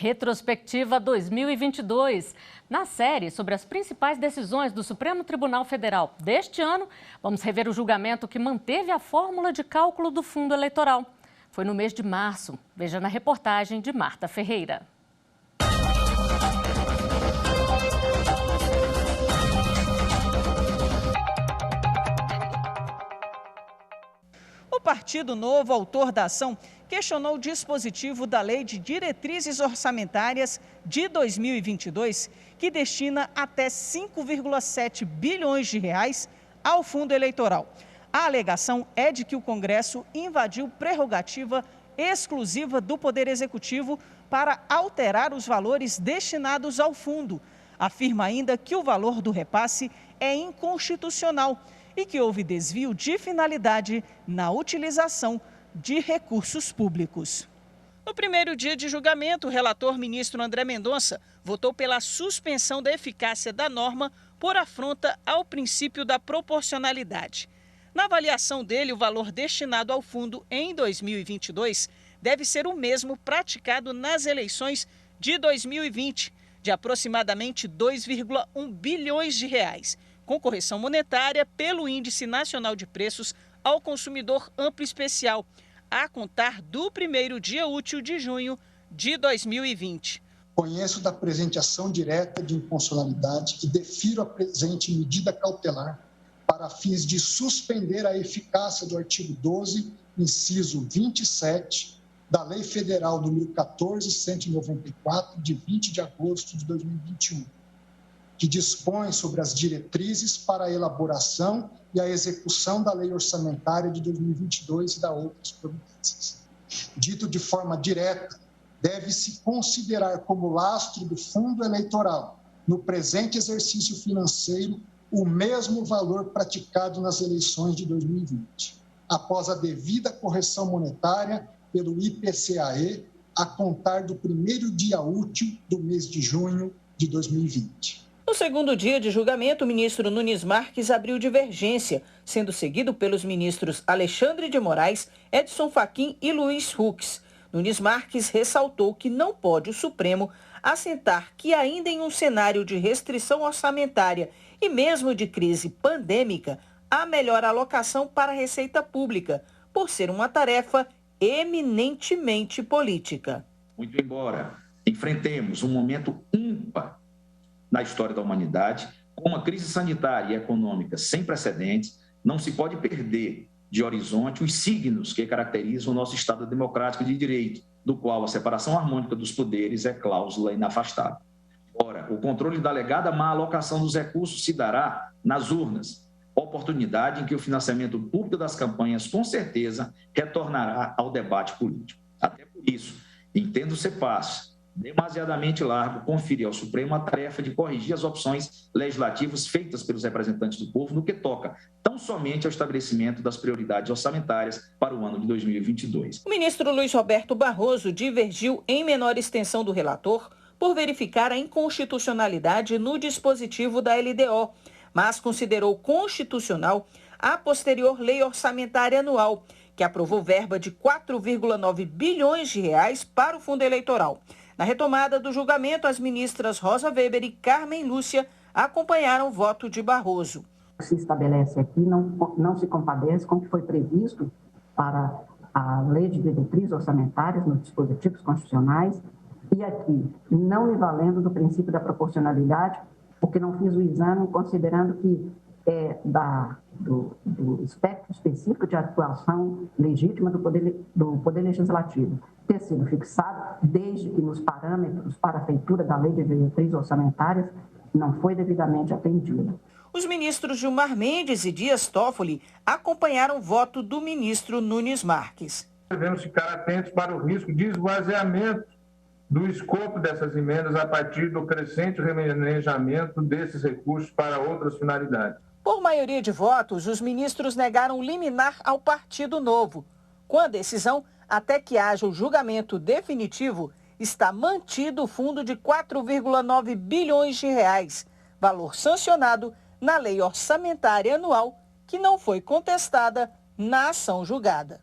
Retrospectiva 2022. Na série sobre as principais decisões do Supremo Tribunal Federal deste ano, vamos rever o julgamento que manteve a fórmula de cálculo do fundo eleitoral. Foi no mês de março. Veja na reportagem de Marta Ferreira. O Partido Novo, autor da ação, questionou o dispositivo da Lei de Diretrizes Orçamentárias de 2022, que destina até 5,7 bilhões de reais ao fundo eleitoral. A alegação é de que o Congresso invadiu prerrogativa exclusiva do Poder Executivo para alterar os valores destinados ao fundo. Afirma ainda que o valor do repasse é inconstitucional e que houve desvio de finalidade na utilização de recursos públicos. No primeiro dia de julgamento, o relator ministro André Mendonça votou pela suspensão da eficácia da norma por afronta ao princípio da proporcionalidade. Na avaliação dele, o valor destinado ao fundo em 2022 deve ser o mesmo praticado nas eleições de 2020, de aproximadamente 2,1 bilhões de reais, com correção monetária pelo Índice Nacional de Preços ao Consumidor Amplo Especial, a contar do primeiro dia útil de junho de 2020. Conheço da presente ação direta de inconstitucionalidade e defiro a presente medida cautelar para fins de suspender a eficácia do artigo 12, inciso 27, da Lei Federal nº 14.194, de 20 de agosto de 2021, que dispõe sobre as diretrizes para a elaboração e a execução da Lei Orçamentária de 2022 e da outras providências. Dito de forma direta, deve-se considerar como lastro do fundo eleitoral, no presente exercício financeiro, o mesmo valor praticado nas eleições de 2020, após a devida correção monetária pelo IPCAE, a contar do primeiro dia útil do mês de junho de 2020. No segundo dia de julgamento, o ministro Nunes Marques abriu divergência, sendo seguido pelos ministros Alexandre de Moraes, Edson Fachin e Luiz Fux. Nunes Marques ressaltou que não pode o Supremo assentar que ainda em um cenário de restrição orçamentária e mesmo de crise pandêmica, há melhor alocação para a receita pública, por ser uma tarefa eminentemente política. Muito embora enfrentemos um momento ímpar na história da humanidade, com uma crise sanitária e econômica sem precedentes, não se pode perder de horizonte os signos que caracterizam o nosso Estado democrático de direito, do qual a separação harmônica dos poderes é cláusula inafastável. Ora, o controle da alegada má alocação dos recursos se dará nas urnas, oportunidade em que o financiamento público das campanhas, com certeza, retornará ao debate político. Até por isso, entendo ser fácil, demasiadamente largo, conferir ao Supremo a tarefa de corrigir as opções legislativas feitas pelos representantes do povo no que toca tão somente ao estabelecimento das prioridades orçamentárias para o ano de 2022. O ministro Luiz Roberto Barroso divergiu em menor extensão do relator por verificar a inconstitucionalidade no dispositivo da LDO, mas considerou constitucional a posterior Lei Orçamentária Anual, que aprovou verba de 4,9 bilhões de reais para o fundo eleitoral. Na retomada do julgamento, as ministras Rosa Weber e Carmen Lúcia acompanharam o voto de Barroso. Se estabelece aqui, não se compadece com o que foi previsto para a Lei de Diretrizes Orçamentárias nos dispositivos constitucionais e aqui, não me valendo do princípio da proporcionalidade, porque não fiz o exame considerando que do espectro específico de atuação legítima do Poder Legislativo ter sido fixado, desde que nos parâmetros para a feitura da Lei de Diretrizes Orçamentárias não foi devidamente atendido. Os ministros Gilmar Mendes e Dias Toffoli acompanharam o voto do ministro Nunes Marques. Devemos ficar atentos para o risco de esvaziamento do escopo dessas emendas a partir do crescente remanejamento desses recursos para outras finalidades. Por maioria de votos, os ministros negaram liminar ao Partido Novo. Com a decisão, até que haja o julgamento definitivo, está mantido o fundo de 4,9 bilhões de reais, valor sancionado na Lei Orçamentária Anual, que não foi contestada na ação julgada.